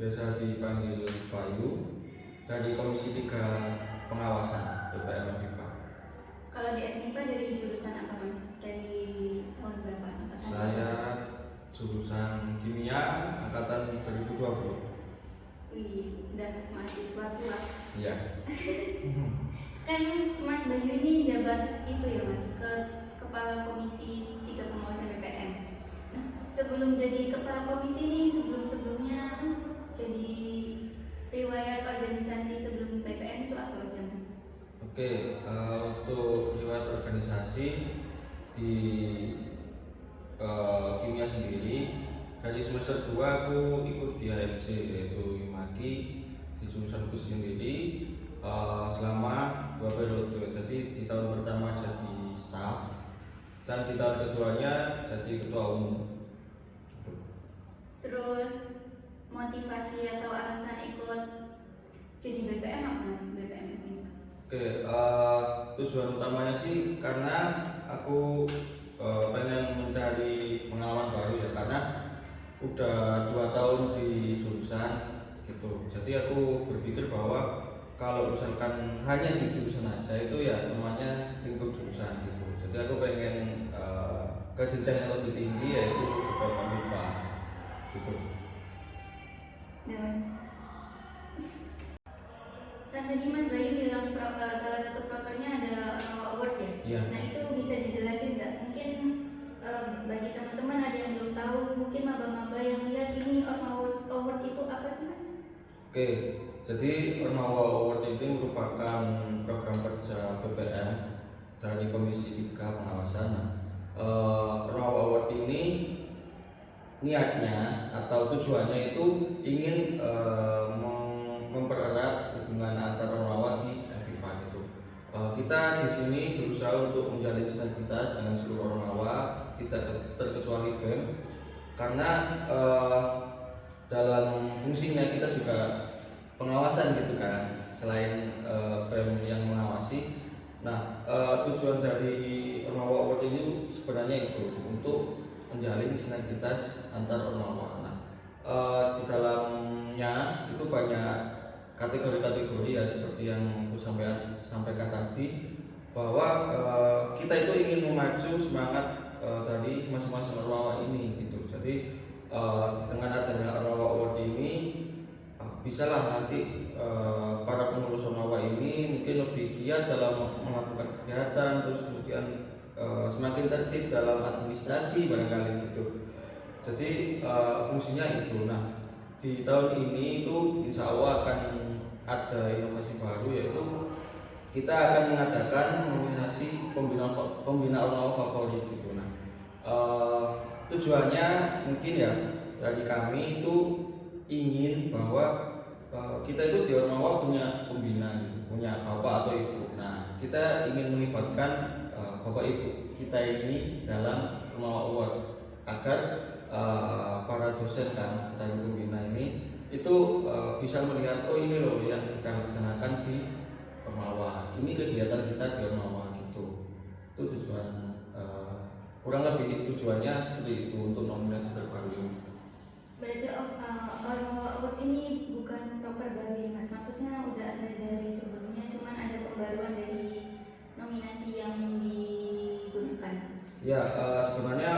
biasa dipanggil Bayu, dari Komisi 3 Pengawasan BPM FIPA. Kalau di FIPA dari jurusan apa Mas? Dari tahun berapa? Saya jurusan Kimia angkatan 2020. Wih, udah mahasiswa tua. Iya. Kan Mas Bayu ini jabat itu ya Mas, Kepala Komisi 3 Pengawasan BPM. Nah, sebelum jadi Kepala Komisi ini, sebelumnya jadi riwayat organisasi sebelum BPM itu apa aja Mas? Oke, untuk riwayat organisasi di kimia sendiri, dari semester 2 aku ikut di HMC, yaitu Himaki di jurusanku sendiri selama 2 periode. Jadi di tahun pertama jadi staff dan di tahun keduanya jadi ketua umum. Terus motivasi atau alasan ikut jadi BPM apa Mas? BPM ini? Oke, tujuan utamanya sih karena aku pengen mencari pengalaman baru ya, karena udah 2 tahun di jurusan gitu. Jadi aku berpikir bahwa kalau misalkan hanya di jurusan aja itu ya namanya lingkup jurusan gitu. Jadi aku pengen ke jenjang yang lebih tinggi, yaitu BPM FIPA gitu. Ya Mas. Kan tadi Mas Bayu bilang salah satu prokernya adalah award ya? Iya. Nah itu bisa dijelasin nggak? Mungkin bagi teman-teman ada yang belum tahu, mungkin maba-maba yang lihat ini award itu apa sih Mas? Oke, jadi Ormawa Award ini merupakan program kerja BPM dari Komisi 3 Pengawasan. Ormawa Award ini niatnya atau tujuannya itu ingin mempererat hubungan antar Ormawa di FIPA gitu. Kita di sini berusaha untuk menjalin sinergitas dengan seluruh Ormawa, tidak terkecuali BEM, karena dalam fungsinya kita juga pengawasan gitu kan, selain BEM yang mengawasi. Nah, tujuan dari Ormawa Award ini sebenarnya itu untuk menjalin sinergitas antar Ormawa. Nah, di dalamnya itu banyak kategori-kategori ya, seperti yang aku sampaikan tadi, bahwa kita itu ingin memacu semangat dari masing-masing Ormawa ini gitu. Jadi dengan adanya Ormawa Award ini bisalah nanti para pengurus Ormawa ini mungkin lebih giat dalam melakukan kegiatan, terus kemudian semakin tertib dalam administrasi barangkali gitu. Jadi fungsinya itu. Nah, di tahun ini itu insya Allah akan ada inovasi baru, yaitu kita akan mengadakan nominasi pembina Ormawa favorit gitu. Nah, tujuannya mungkin ya dari kami itu ingin bahwa kita itu di Ormawa punya pembina gitu, punya bapak atau ibu. Nah, kita ingin melibatkan bapak ibu kita ini dalam Ormawa Award agar para dosen kan dari pembina ini itu bisa melihat, oh ini loh yang kita laksanakan di Ormawa, ini kegiatan kita di Ormawa gitu. Itu tujuan, kurang lebih tujuannya seperti itu untuk nominasi terbaru ini. Berarti Ormawa Award ini bukan proker baru ya Mas? Maksudnya udah ada dari sebelumnya, cuman ada pembaruan dari nominasi yang digunakan. Ya, sebenarnya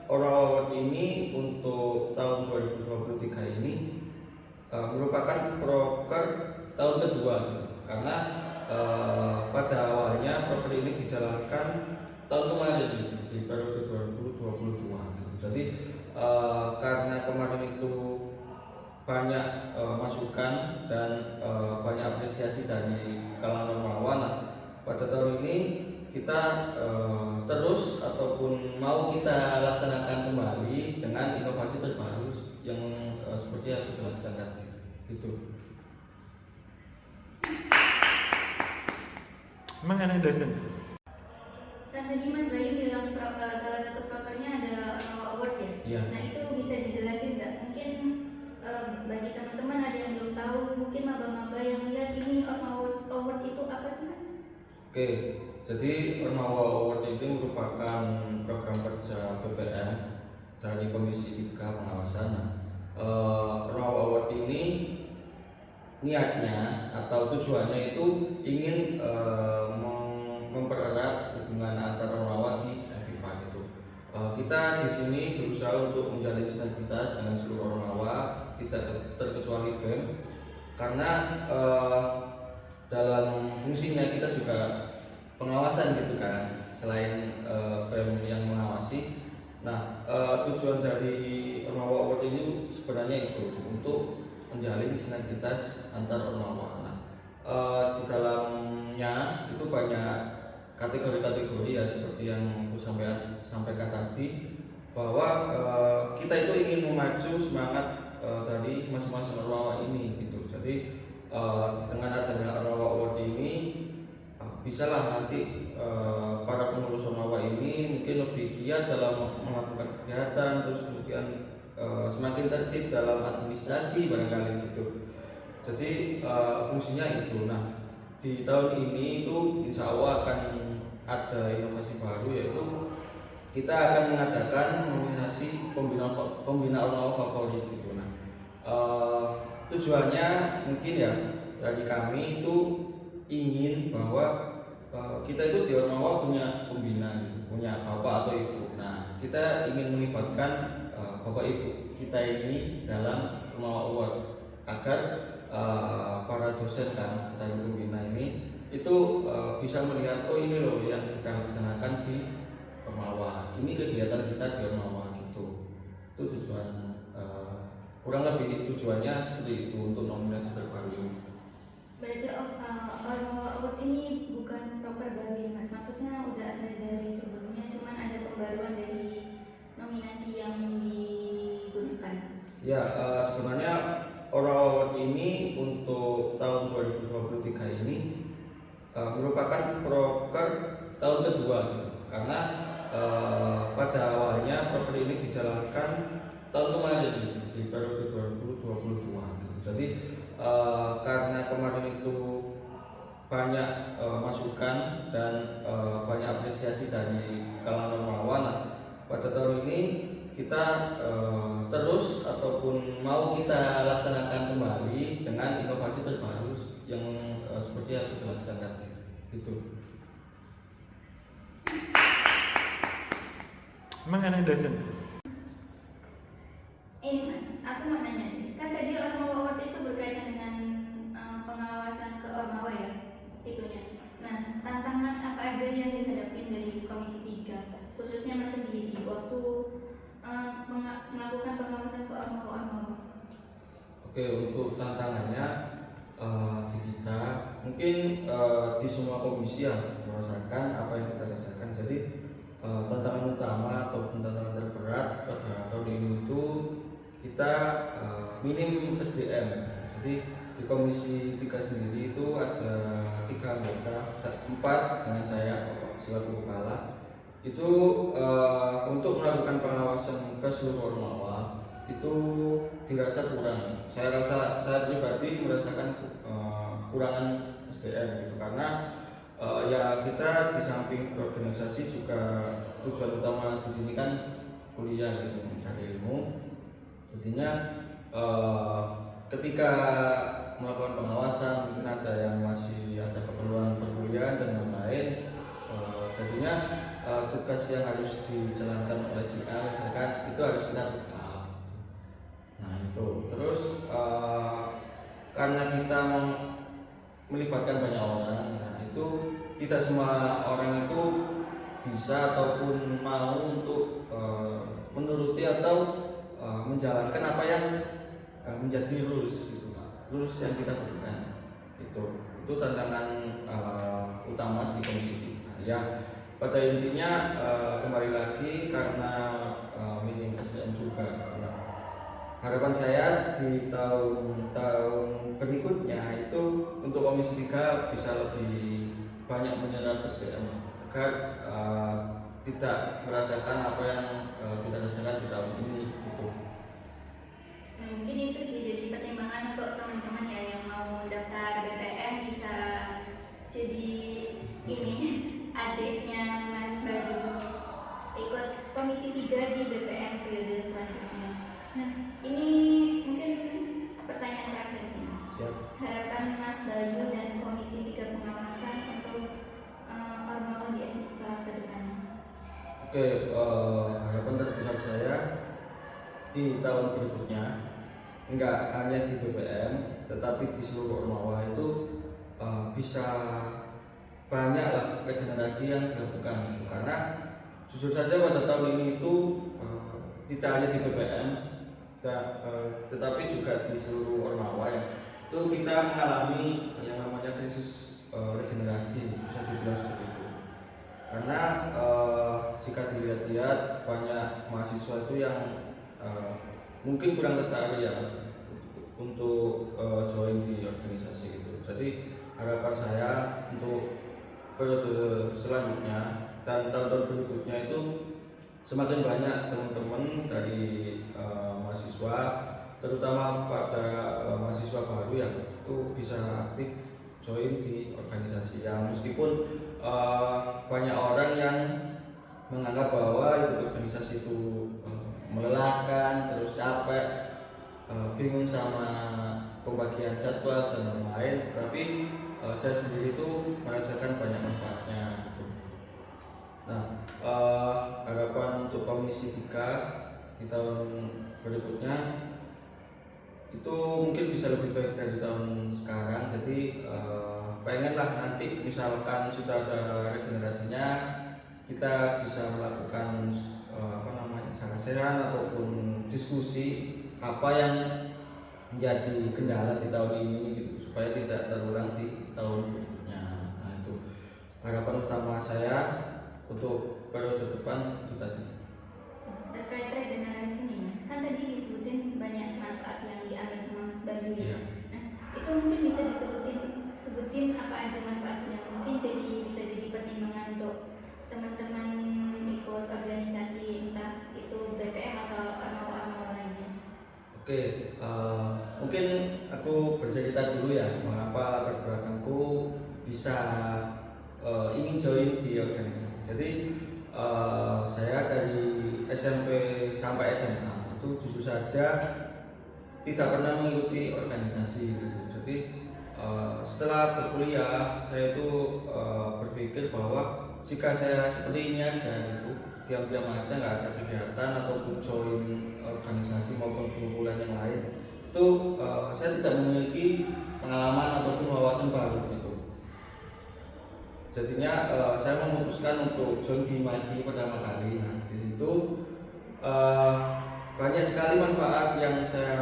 Ormawa Award ini untuk tahun 2023 ini merupakan proker tahun kedua gitu. Karena pada awalnya proker ini dijalankan tahun kemarin gitu, di periode 2022 gitu. Jadi karena kemarin itu banyak masukan dan banyak apresiasi dari kalangan Ormawa. Nah, pada tahun ini kita terus ataupun mau kita laksanakan kembali dengan inovasi terbaru yang seperti yang aku jelaskan tadi gitu. Emang enak dosen? Kan tadi Mas Bayu bilang salah satu prokernya adalah award ya? Iya. Nah itu bisa dijelasin nggak? Mungkin bagi teman-teman ada yang belum tahu, mungkin maba-maba yang lihat ini award itu apa sih Mas? Oke, jadi Ormawa Award ini merupakan program kerja BPM dari Komisi 3 Pengawasan. Ormawa Award ini niatnya atau tujuannya itu ingin mempererat hubungan antar Ormawa di FIPA gitu. Kita di sini berusaha untuk menjalin sinergitas dengan seluruh Ormawa, tidak terkecuali BEM, karena dalam fungsinya kita juga pengawasan gitu kan, selain BEM yang mengawasi. Nah, tujuan dari Ormawa Award ini sebenarnya itu untuk menjalin sinergitas antar Ormawa. Nah, di dalamnya itu banyak kategori-kategori ya, seperti yang aku sampaikan tadi, bahwa kita itu ingin memacu semangat dari masing-masing Ormawa ini gitu. Jadi dengan adanya Ormawa Award ini bisalah nanti para pengurus Ormawa ini mungkin lebih giat dalam melakukan kegiatan, terus kemudian semakin tertib dalam administrasi barangkali gitu. Jadi fungsinya itu. Nah, di tahun ini itu insya Allah akan ada inovasi baru, yaitu kita akan mengadakan nominasi pembina Ormawa favorit gitu. Nah, tujuannya mungkin ya dari kami itu ingin bahwa kita itu di Ormawa punya pembina gitu, punya bapak atau ibu. Nah, kita ingin melibatkan bapak ibu kita ini dalam Ormawa Award agar para dosen kan dari pembina ini itu bisa melihat, oh ini loh yang kita laksanakan di Ormawa, ini kegiatan kita di Ormawa gitu. Itu tujuan, kurang lebih tujuannya seperti itu untuk nominasi terbaru ini. Berarti Ormawa Award ini bukan proper baru ya Mas? Maksudnya udah ada dari sebelumnya, cuman ada pembaruan dari nominasi yang digunakan. Ya, sebenarnya Ormawa Award ini untuk tahun 2023 ini merupakan proker tahun kedua gitu. Karena pada awalnya proker ini dijalankan tahun kemarin gitu, di periode 2022 gitu. Jadi karena kemarin itu banyak masukan dan banyak apresiasi dari kalangan Ormawa. Nah, pada tahun ini kita terus ataupun mau kita laksanakan kembali dengan inovasi terbaru yang seperti yang aku jelaskan tadi gitu. Emang ada dosen? Ini Mas, aku mau nanya sih, kan tadi Ormawa Award itu berkaitan dengan pengawasan ke Ormawa ya, itunya. Nah, tantangan apa aja yang dihadapi dari Komisi 3, khususnya Mas sendiri waktu melakukan pengawasan ke Ormawa? Oke, untuk tantangannya di kita mungkin di semua komisi yang merasakan apa yang kita rasakan. Jadi tantangan utama ataupun tantangan terberat pada tahun ini itu kita minim SDM. Jadi di Komisi 3 sendiri itu ada 3 anggota, 4 dengan saya selaku kepala. Itu untuk melakukan pengawasan ke seluruh Ormawa itu dirasa kurang. Saya pribadi merasakan kekurangan SDM gitu, karena ya kita di samping berorganisasi juga tujuan utama di sini kan kuliah gitu, mencari ilmu. Jadinya ketika melakukan pengawasan mungkin ada yang masih ada keperluan perkuliahan dan lain-lain, jadinya tugas yang harus dijalankan oleh si A misalkan itu harus kita buka. Nah itu terus karena kita melibatkan banyak orang, nah itu tidak semua orang itu bisa ataupun mau untuk menuruti atau menjalankan apa yang menjadi rules gitu, rules yang kita berikan. Itu tantangan utama di Komisi 3 ya. Pada intinya kembali lagi karena minim SDM juga. Nah, harapan saya di tahun berikutnya itu untuk Komisi 3 bisa lebih banyak menyerap SDM agar tidak merasakan apa yang kita rasakan di tahun ini gitu. Nah, mungkin itu sih jadi pertimbangan untuk teman-teman ya yang mau daftar BPM bisa jadi ini adiknya Mas Bayu ikut Komisi 3 di BPM periode selanjutnya. Nah, ini Oke, harapan terbesar saya di tahun berikutnya enggak hanya di BPM tetapi di seluruh Ormawa itu bisa banyak lah regenerasi yang dilakukan, karena jujur saja pada tahun ini itu tidak hanya di BPM tetapi juga di seluruh Ormawa ya, itu kita mengalami yang namanya krisis regenerasi, bisa dibilang seperti itu. Karena jika dilihat-lihat banyak mahasiswa itu yang mungkin kurang tertarik ya untuk join di organisasi itu. Jadi harapan saya untuk periode selanjutnya dan tahun-tahun berikutnya itu semakin banyak teman-teman dari mahasiswa, terutama pada mahasiswa baru ya, itu bisa aktif join di organisasi yang meskipun banyak orang yang menganggap bahwa ikut organisasi itu melelahkan, terus capek, bingung sama pembagian jadwal dan lain-lain, tapi saya sendiri itu merasakan banyak manfaatnya gitu. Nah, harapan untuk Komisi 3 di tahun berikutnya itu mungkin bisa lebih baik dari tahun sekarang. Jadi pengenlah nanti misalkan sudah ada regenerasinya, kita bisa melakukan sarah-serahan ataupun diskusi apa yang menjadi kendala di tahun ini gitu, supaya tidak terulang di tahun berikutnya. Nah, itu harapan utama saya untuk periode depan itu tadi. Terkait regenerasi nih Mas, kan tadi disebutin banyak manfaat yang diambil sama Mas Bayu ya. Iya. Nah, itu mungkin bisa sebutin apa aja manfaatnya, mungkin bisa jadi pertimbangan untuk teman-teman ikut organisasi entah itu BPM atau ormawa lainnya. Oke, mungkin aku bercerita dulu ya mengapa latar belakangku bisa ingin join di organisasi. Jadi saya dari SMP sampai SMA itu jujur saja tidak pernah mengikuti organisasi gitu. Jadi setelah berkuliah saya itu berpikir bahwa jika saya seperti ini aja gitu, diam-diam aja nggak ada kegiatan ataupun join organisasi maupun kumpulan yang lain, itu saya tidak memiliki pengalaman ataupun wawasan baru gitu. Jadinya saya memutuskan untuk join di MAGI pertama kali. Nah, di situ banyak sekali manfaat yang saya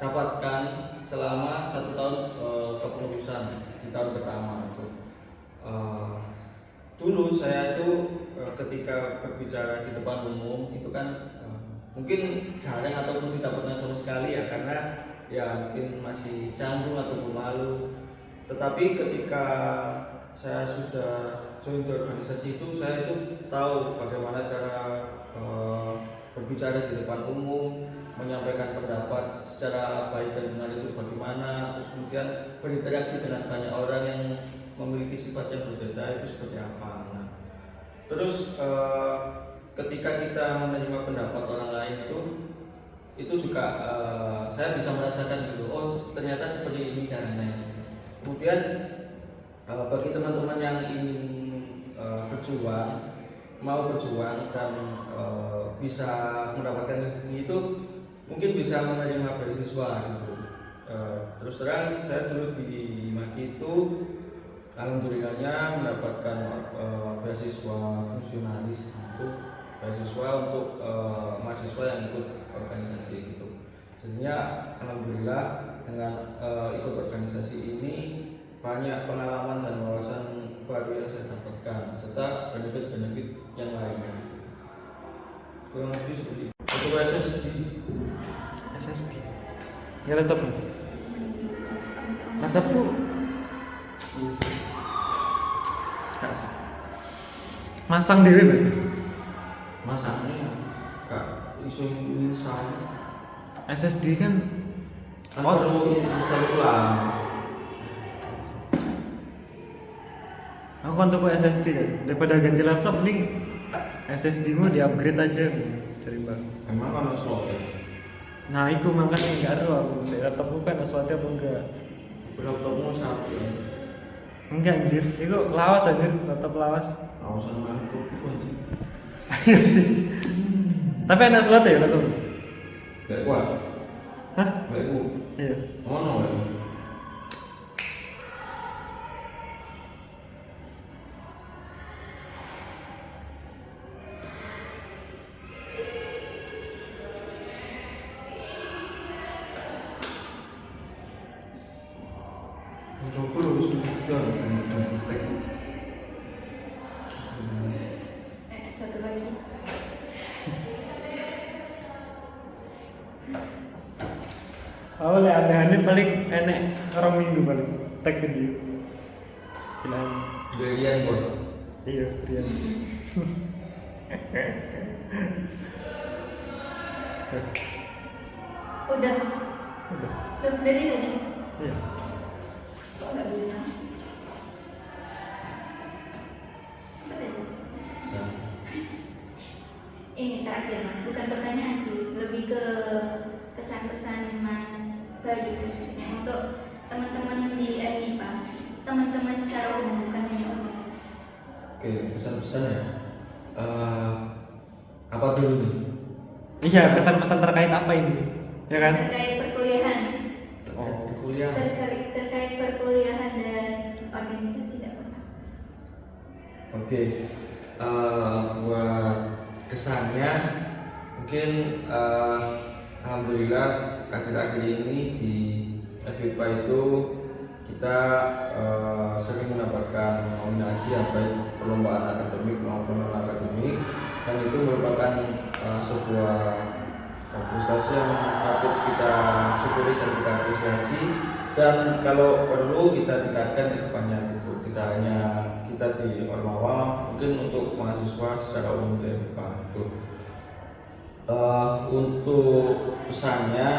dapatkan selama 1 tahun kepengurusan di tahun pertama itu. Dulu saya itu ketika berbicara di depan umum itu kan mungkin jarang ataupun tidak pernah sama sekali ya, karena ya mungkin masih canggung ataupun malu. Tetapi ketika saya sudah join di organisasi itu, saya itu tahu bagaimana cara berbicara di depan umum, menyampaikan pendapat secara baik dan benar itu bagaimana, terus kemudian berinteraksi dengan banyak orang yang memiliki sifat yang berbeda itu seperti apa. Nah, terus ketika kita menerima pendapat orang lain itu juga saya bisa merasakan gitu, oh ternyata seperti ini caranya. Kemudian bagi teman-teman yang ingin mau berjuang dan bisa mendapatkan rezeki itu mungkin bisa menerima beasiswa gitu. Terus terang saya dulu di MAGI itu alhamdulillahnya mendapatkan beasiswa fungsionalis, itu beasiswa untuk mahasiswa yang ikut organisasi gitu. Jadinya alhamdulillah dengan ikut organisasi ini banyak pengalaman dan wawasan baru yang saya dapatkan serta benefit-benefit yang lainnya. Kurang lebih seperti itu. Untuk SSD. Ya laptop. Laptop tuh. Masang diri berarti. Masaknya kak isu insang SSD kan perlu bisa ulang. aku kan toko SSD kan, daripada ganti laptop nih SSD mu di upgrade aja cari baru. Emang kan slot. Nah itu makanya nggak ada aku laptopku kan slotnya apa enggak? Laptopmu satu. Enggak anjir, itu lawas anjir, laptop lawas. Lawasan mangkuk anjir. Iya sih. Tapi anak slot ya betul. Gak kuat. Hah? Gak kuat. Iya. Oh no. Coba lu susah Satu lagi. Awalnya aneh-aneh paling enek orang minggu paling tag video. Bilang Gilian kok. iya Rian. Udah. Udah. Udah dari tadi. Iya. Kok nggak bilang? Apa tadi? Ini terakhir mas, bukan pertanyaan sih, lebih ke kesan-kesan mas bagi khususnya untuk teman-teman di MIPA, teman-teman secara umum bukan hanya umum. Oke, pesan-pesan ya. Apa dulu nih? Iya, pesan-pesan terkait apa ini? Ya kan? Terkait perkuliahan, Oh, kuliah. terkait perkuliahan dan organisasi tidak apa. Oke, buat kesannya mungkin alhamdulillah akhir-akhir ini di FIPA itu kita sering mendapatkan nominasi baik perlombaan akademik maupun non akademik, dan itu merupakan sebuah prestasi yang patut kita syukuri dan kita apresiasi, dan kalau perlu kita tingkatkan ke depannya gitu. Tidak hanya kita di Ormawa, mungkin untuk mahasiswa secara umum di FIPA itu. Untuk pesannya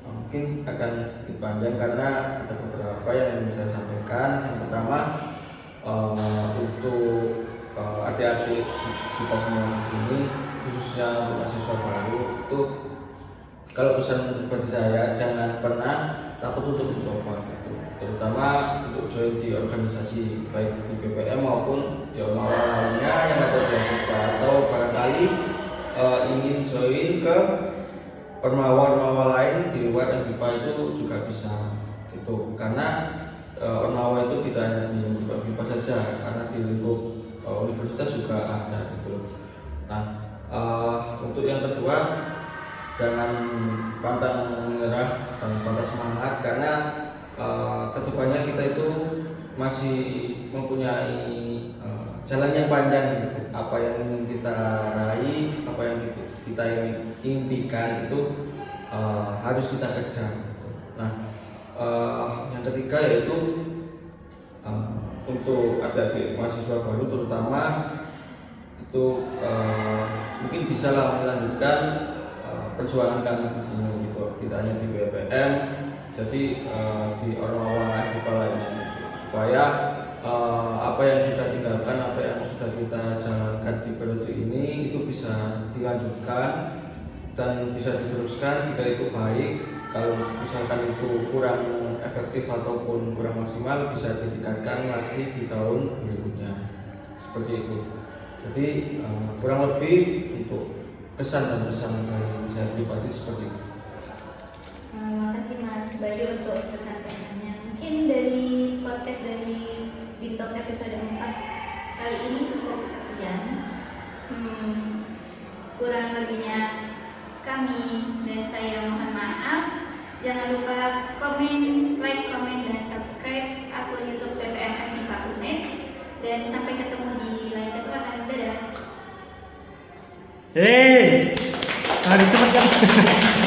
mungkin akan sedikit panjang karena ada beberapa yang ingin saya sampaikan. Yang pertama, untuk adik-adik kita semua di sini, khususnya untuk mahasiswa baru, itu kalau pesan bagi saya jangan pernah takut untuk mencoba gitu. Terutama untuk join di organisasi baik di BPM maupun di Ormawa lainnya yang ada di FIPA, atau barangkali ingin join ke Ormawa lain di luar FIPA itu juga bisa gitu, karena Ormawa itu tidak hanya di lingkup FIPA saja, karena di lingkup universitas juga ada gitu. Nah, untuk yang kedua, jangan pantang menyerah dan pantang semangat, karena kedepannya kita itu masih mempunyai jalan yang panjang gitu. Apa yang ingin kita raih, apa yang kita impikan itu harus kita kejar gitu. Nah, yang ketiga yaitu untuk adik-adik mahasiswa baru terutama itu mungkin bisa lah melanjutkan perjuangan kami di sini gitu, tidak hanya di BPM, jadi di Ormawa FIPA lainnya, supaya apa yang kita tinggalkan, apa yang sudah kita jalankan di periode ini itu bisa dilanjutkan dan bisa diteruskan jika itu baik. Kalau misalkan itu kurang efektif ataupun kurang maksimal, bisa ditingkatkan lagi di tahun berikutnya, seperti itu. Jadi kurang lebih untuk kesan dan pesan dari saya pribadi seperti itu. Terima kasih Mas Bayu untuk kesampaiannya. Mungkin dari podcast dari Bintok episode 4 kali ini cukup sekian. Kurang lebihnya kami dan saya mohon maaf. Jangan lupa like, komen, dan subscribe akun YouTube BPM FIPA UNED. Dan sampai ketemu di lain kesempatan. Dadah. Hei, harus cepat kan?